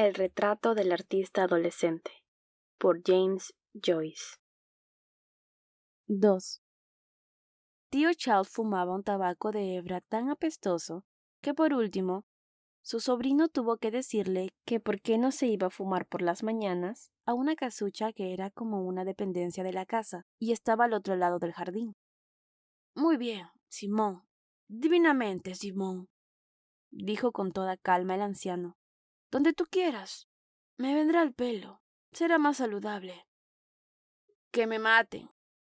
El retrato del artista adolescente, por James Joyce. 2. Tío Charles fumaba un tabaco de hebra tan apestoso que por último su sobrino tuvo que decirle que por qué no se iba a fumar por las mañanas a una casucha que era como una dependencia de la casa y estaba al otro lado del jardín. Muy bien, Simón. Divinamente, Simón, dijo con toda calma el anciano. Donde tú quieras. Me vendrá al pelo. Será más saludable. Que me maten,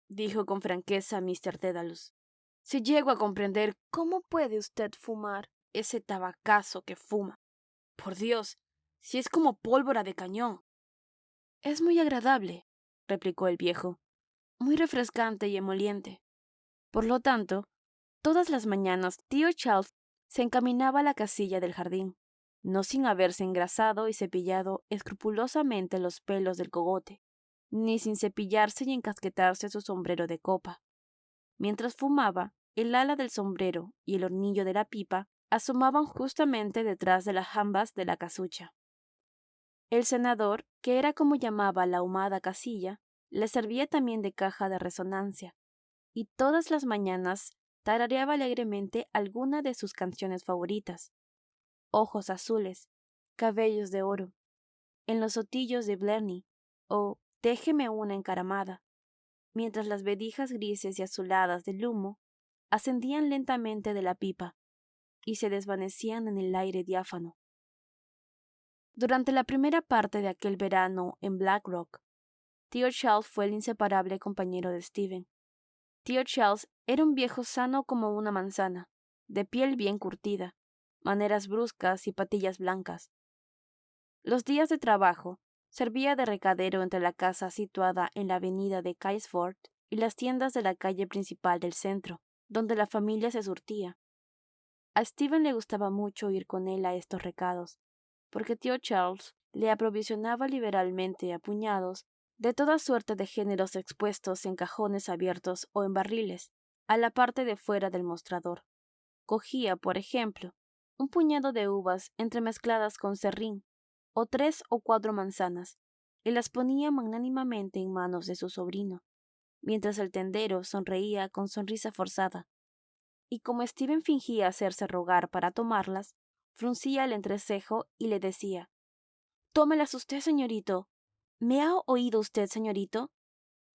dijo con franqueza Mr. Dédalus. Si llego a comprender cómo puede usted fumar ese tabacazo que fuma. Por Dios, si es como pólvora de cañón. Es muy agradable, replicó el viejo, muy refrescante y emoliente. Por lo tanto, todas las mañanas tío Charles se encaminaba a la casilla del jardín, no sin haberse engrasado y cepillado escrupulosamente los pelos del cogote, ni sin cepillarse y encasquetarse su sombrero de copa. Mientras fumaba, el ala del sombrero y el hornillo de la pipa asomaban justamente detrás de las jambas de la casucha. El senador, que era como llamaba la ahumada casilla, le servía también de caja de resonancia, y todas las mañanas tarareaba alegremente alguna de sus canciones favoritas. Ojos azules, cabellos de oro, en los sotillos de Blarney, o Téjeme una encaramada, mientras las vedijas grises y azuladas del humo ascendían lentamente de la pipa y se desvanecían en el aire diáfano. Durante la primera parte de aquel verano en Black Rock, tío Charles fue el inseparable compañero de Stephen. Tío Charles era un viejo sano como una manzana, de piel bien curtida, maneras bruscas y patillas blancas. Los días de trabajo servía de recadero entre la casa situada en la avenida de Caisford y las tiendas de la calle principal del centro, donde la familia se surtía. A Stephen le gustaba mucho ir con él a estos recados, porque tío Charles le aprovisionaba liberalmente a puñados de toda suerte de géneros expuestos en cajones abiertos o en barriles, a la parte de fuera del mostrador. Cogía, por ejemplo, un puñado de uvas entremezcladas con serrín, o 3 o 4 manzanas, y las ponía magnánimamente en manos de su sobrino, mientras el tendero sonreía con sonrisa forzada. Y como Stephen fingía hacerse rogar para tomarlas, fruncía el entrecejo y le decía: Tómelas usted, señorito. ¿Me ha oído usted, señorito?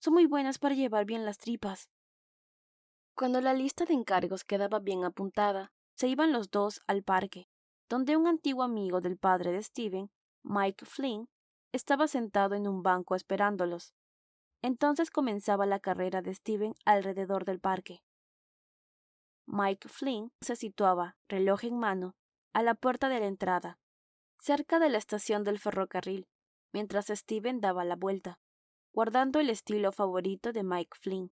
Son muy buenas para llevar bien las tripas. Cuando la lista de encargos quedaba bien apuntada, se iban los dos al parque, donde un antiguo amigo del padre de Stephen, Mike Flynn, estaba sentado en un banco esperándolos. Entonces comenzaba la carrera de Stephen alrededor del parque. Mike Flynn se situaba, reloj en mano, a la puerta de la entrada, cerca de la estación del ferrocarril, mientras Stephen daba la vuelta, guardando el estilo favorito de Mike Flynn,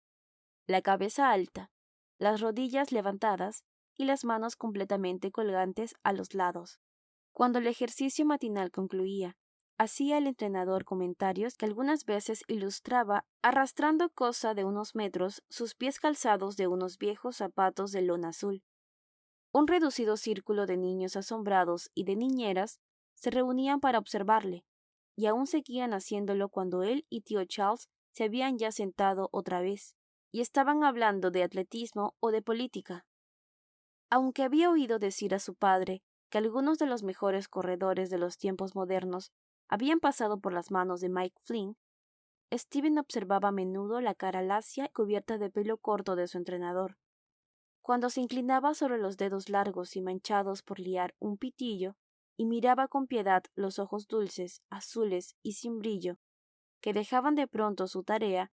la cabeza alta, las rodillas levantadas y las manos completamente colgantes a los lados. Cuando el ejercicio matinal concluía, hacía el entrenador comentarios que algunas veces ilustraba arrastrando cosa de unos metros sus pies calzados de unos viejos zapatos de lona azul. Un reducido círculo de niños asombrados y de niñeras se reunían para observarle, y aún seguían haciéndolo cuando él y tío Charles se habían ya sentado otra vez, y estaban hablando de atletismo o de política. Aunque había oído decir a su padre que algunos de los mejores corredores de los tiempos modernos habían pasado por las manos de Mike Flynn, Stephen observaba a menudo la cara lacia y cubierta de pelo corto de su entrenador. Cuando se inclinaba sobre los dedos largos y manchados por liar un pitillo, y miraba con piedad los ojos dulces, azules y sin brillo, que dejaban de pronto su tarea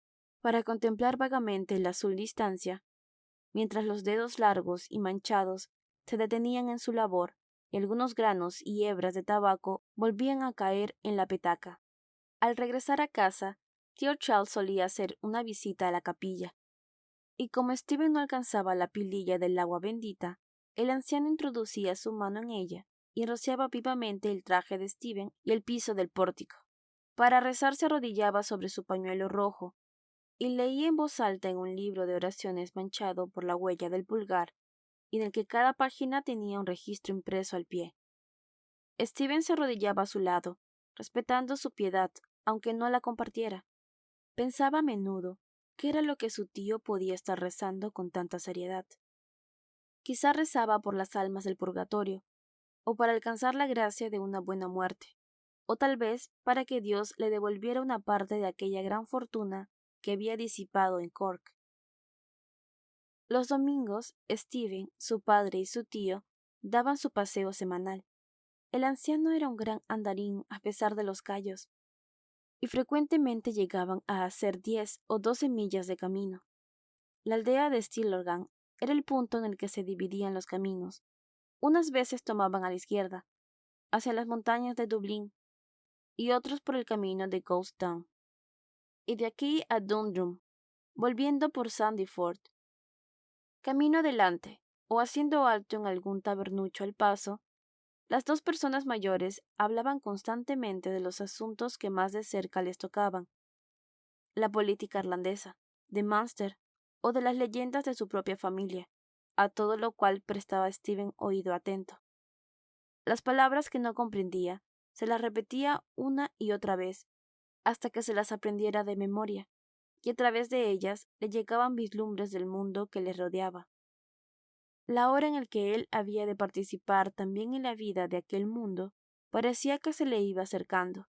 para contemplar vagamente la azul distancia, mientras los dedos largos y manchados se detenían en su labor, y algunos granos y hebras de tabaco volvían a caer en la petaca. Al regresar a casa, tío Charles solía hacer una visita a la capilla, y como Stephen no alcanzaba la pililla del agua bendita, el anciano introducía su mano en ella y rociaba vivamente el traje de Stephen y el piso del pórtico. Para rezar se arrodillaba sobre su pañuelo rojo y leía en voz alta en un libro de oraciones manchado por la huella del pulgar y en el que cada página tenía un registro impreso al pie. Steven se arrodillaba a su lado, respetando su piedad, aunque no la compartiera. Pensaba a menudo qué era lo que su tío podía estar rezando con tanta seriedad. Quizá rezaba por las almas del purgatorio, o para alcanzar la gracia de una buena muerte, o tal vez para que Dios le devolviera una parte de aquella gran fortuna que había disipado en Cork. Los domingos, Steven, su padre y su tío daban su paseo semanal. El anciano era un gran andarín a pesar de los callos, y frecuentemente llegaban a hacer 10 o 12 millas de camino. La aldea de Stillorgan era el punto en el que se dividían los caminos. Unas veces tomaban a la izquierda, hacia las montañas de Dublín, y otros por el camino de Ghost Town, y de aquí a Dundrum, volviendo por Sandyford. Camino adelante, o haciendo alto en algún tabernucho al paso, las dos personas mayores hablaban constantemente de los asuntos que más de cerca les tocaban, la política irlandesa, de Munster, o de las leyendas de su propia familia, a todo lo cual prestaba Stephen oído atento. Las palabras que no comprendía se las repetía una y otra vez, hasta que se las aprendiera de memoria, y a través de ellas le llegaban vislumbres del mundo que les rodeaba. La hora en la que él había de participar también en la vida de aquel mundo parecía que se le iba acercando,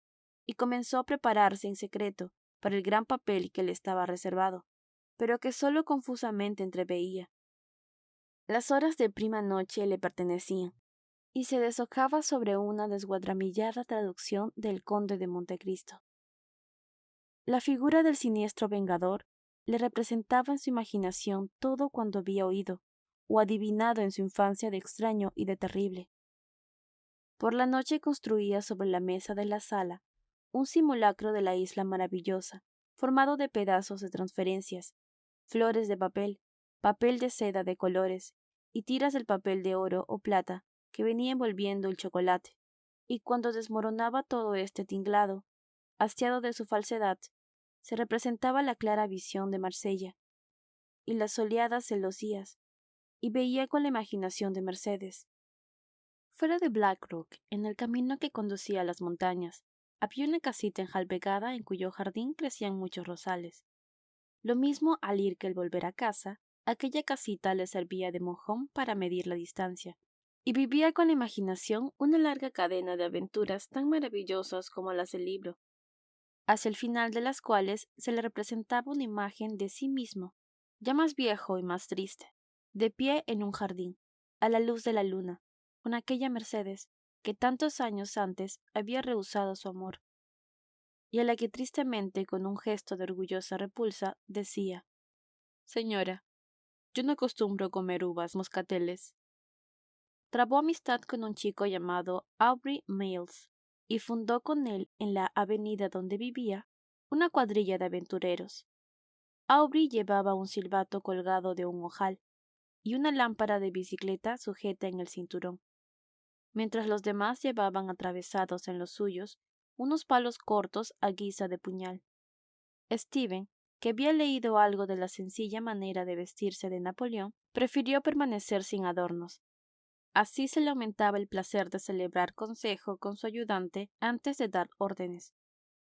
y comenzó a prepararse en secreto para el gran papel que le estaba reservado, pero que sólo confusamente entreveía. Las horas de prima noche le pertenecían, y se deshojaba sobre una desguadramillada traducción del Conde de Montecristo. La figura del siniestro vengador le representaba en su imaginación todo cuanto había oído o adivinado en su infancia de extraño y de terrible. Por la noche construía sobre la mesa de la sala un simulacro de la isla maravillosa, formado de pedazos de transferencias, flores de papel de seda de colores y tiras del papel de oro o plata que venía envolviendo el chocolate, y cuando desmoronaba todo este tinglado, hastiado de su falsedad, se representaba la clara visión de Marsella y las soleadas celosías, y veía con la imaginación de Mercedes. Fuera de Blackrock, en el camino que conducía a las montañas, había una casita enjalbegada en cuyo jardín crecían muchos rosales. Lo mismo al ir que al volver a casa, aquella casita le servía de mojón para medir la distancia, y vivía con la imaginación una larga cadena de aventuras tan maravillosas como las del libro, hacia el final de las cuales se le representaba una imagen de sí mismo, ya más viejo y más triste, de pie en un jardín, a la luz de la luna, con aquella Mercedes que tantos años antes había rehusado su amor, y a la que tristemente, con un gesto de orgullosa repulsa, decía: «Señora, yo no acostumbro comer uvas moscateles». Trabó amistad con un chico llamado Aubrey Miles, y fundó con él en la avenida donde vivía una cuadrilla de aventureros. Aubrey llevaba un silbato colgado de un ojal y una lámpara de bicicleta sujeta en el cinturón, mientras los demás llevaban atravesados en los suyos unos palos cortos a guisa de puñal. Stephen, que había leído algo de la sencilla manera de vestirse de Napoleón, prefirió permanecer sin adornos. Así se le aumentaba el placer de celebrar consejo con su ayudante antes de dar órdenes.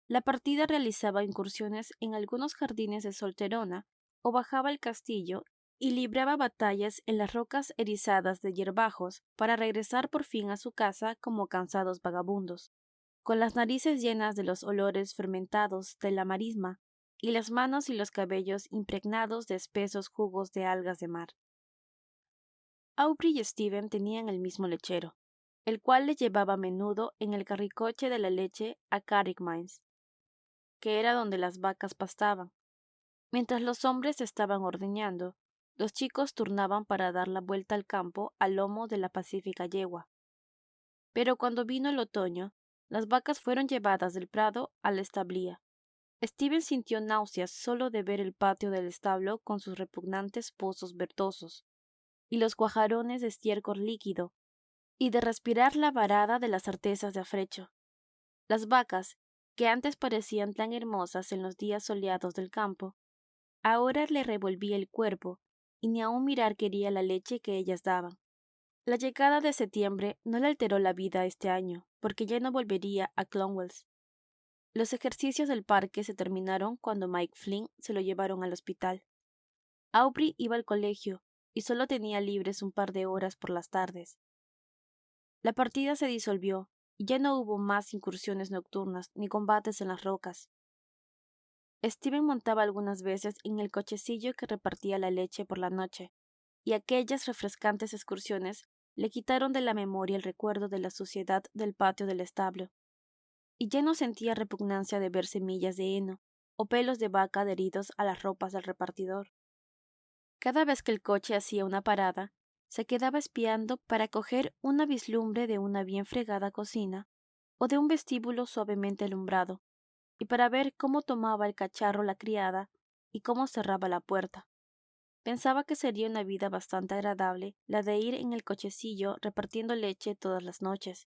La partida realizaba incursiones en algunos jardines de Solterona o bajaba al castillo y libraba batallas en las rocas erizadas de hierbajos para regresar por fin a su casa como cansados vagabundos, con las narices llenas de los olores fermentados de la marisma y las manos y los cabellos impregnados de espesos jugos de algas de mar. Aubrey y Stephen tenían el mismo lechero, el cual le llevaba a menudo en el carricoche de la leche a Carrickmines, que era donde las vacas pastaban. Mientras los hombres estaban ordeñando, los chicos turnaban para dar la vuelta al campo al lomo de la pacífica yegua. Pero cuando vino el otoño, las vacas fueron llevadas del prado a la establía. Stephen sintió náuseas solo de ver el patio del establo con sus repugnantes pozos verdosos y los cuajarones de estiércol líquido, y de respirar la varada de las artesas de afrecho. Las vacas, que antes parecían tan hermosas en los días soleados del campo, ahora le revolvía el cuerpo, y ni aun mirar quería la leche que ellas daban. La llegada de septiembre no le alteró la vida este año, porque ya no volvería a Clonwells. Los ejercicios del parque se terminaron cuando Mike Flynn se lo llevaron al hospital. Aubrey iba al colegio y solo tenía libres un par de horas por las tardes. La partida se disolvió y ya no hubo más incursiones nocturnas ni combates en las rocas. Steven montaba algunas veces en el cochecillo que repartía la leche por la noche, y aquellas refrescantes excursiones le quitaron de la memoria el recuerdo de la suciedad del patio del establo, y ya no sentía repugnancia de ver semillas de heno o pelos de vaca adheridos a las ropas del repartidor. Cada vez que el coche hacía una parada, se quedaba espiando para coger una vislumbre de una bien fregada cocina o de un vestíbulo suavemente alumbrado, y para ver cómo tomaba el cacharro la criada y cómo cerraba la puerta. Pensaba que sería una vida bastante agradable la de ir en el cochecillo repartiendo leche todas las noches,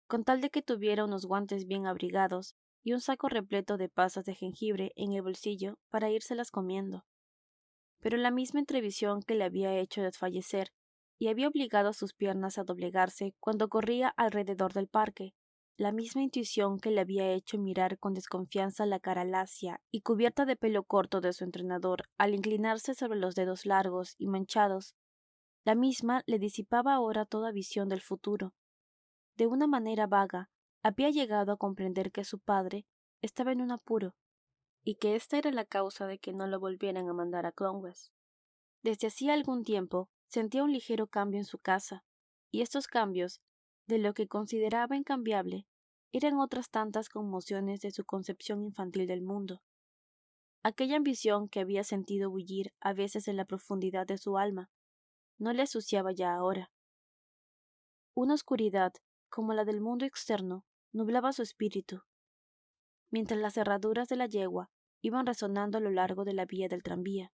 con tal de que tuviera unos guantes bien abrigados y un saco repleto de pasas de jengibre en el bolsillo para írselas comiendo. Pero la misma entrevisión que le había hecho desfallecer y había obligado a sus piernas a doblegarse cuando corría alrededor del parque, la misma intuición que le había hecho mirar con desconfianza la cara lacia y cubierta de pelo corto de su entrenador al inclinarse sobre los dedos largos y manchados, la misma le disipaba ahora toda visión del futuro. De una manera vaga, había llegado a comprender que su padre estaba en un apuro, y que esta era la causa de que no lo volvieran a mandar a Clonwells. Desde hacía algún tiempo sentía un ligero cambio en su casa, y estos cambios, de lo que consideraba incambiable, eran otras tantas conmociones de su concepción infantil del mundo. Aquella ambición que había sentido bullir a veces en la profundidad de su alma, no le asociaba ya ahora. Una oscuridad, como la del mundo externo, nublaba su espíritu, mientras las cerraduras de la yegua iban resonando a lo largo de la vía del tranvía,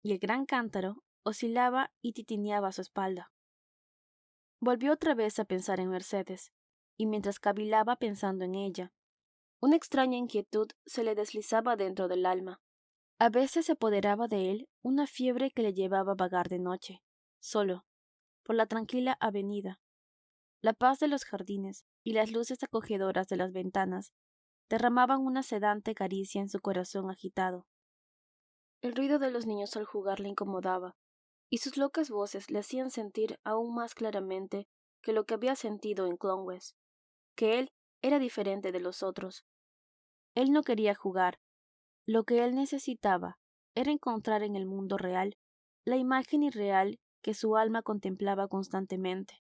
y el gran cántaro oscilaba y titineaba a su espalda. Volvió otra vez a pensar en Mercedes, y mientras cavilaba pensando en ella, una extraña inquietud se le deslizaba dentro del alma. A veces se apoderaba de él una fiebre que le llevaba a vagar de noche, solo, por la tranquila avenida. La paz de los jardines y las luces acogedoras de las ventanas derramaban una sedante caricia en su corazón agitado. El ruido de los niños al jugar le incomodaba, y sus locas voces le hacían sentir aún más claramente que lo que había sentido en Clonwells, que él era diferente de los otros. Él no quería jugar. Lo que él necesitaba era encontrar en el mundo real la imagen irreal que su alma contemplaba constantemente.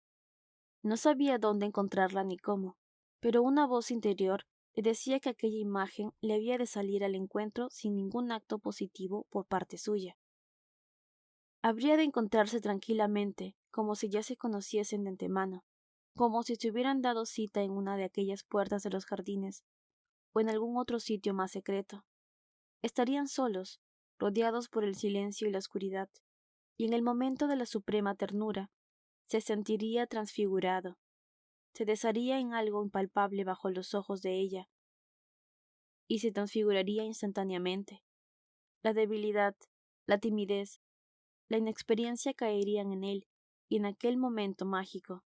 No sabía dónde encontrarla ni cómo, pero una voz interior le decía que aquella imagen le había de salir al encuentro sin ningún acto positivo por parte suya. Habría de encontrarse tranquilamente, como si ya se conociesen de antemano, como si se hubieran dado cita en una de aquellas puertas de los jardines, o en algún otro sitio más secreto. Estarían solos, rodeados por el silencio y la oscuridad, y en el momento de la suprema ternura, se sentiría transfigurado, se desharía en algo impalpable bajo los ojos de ella, y se transfiguraría instantáneamente. La debilidad, la timidez, la inexperiencia caerían en él, y en aquel momento mágico,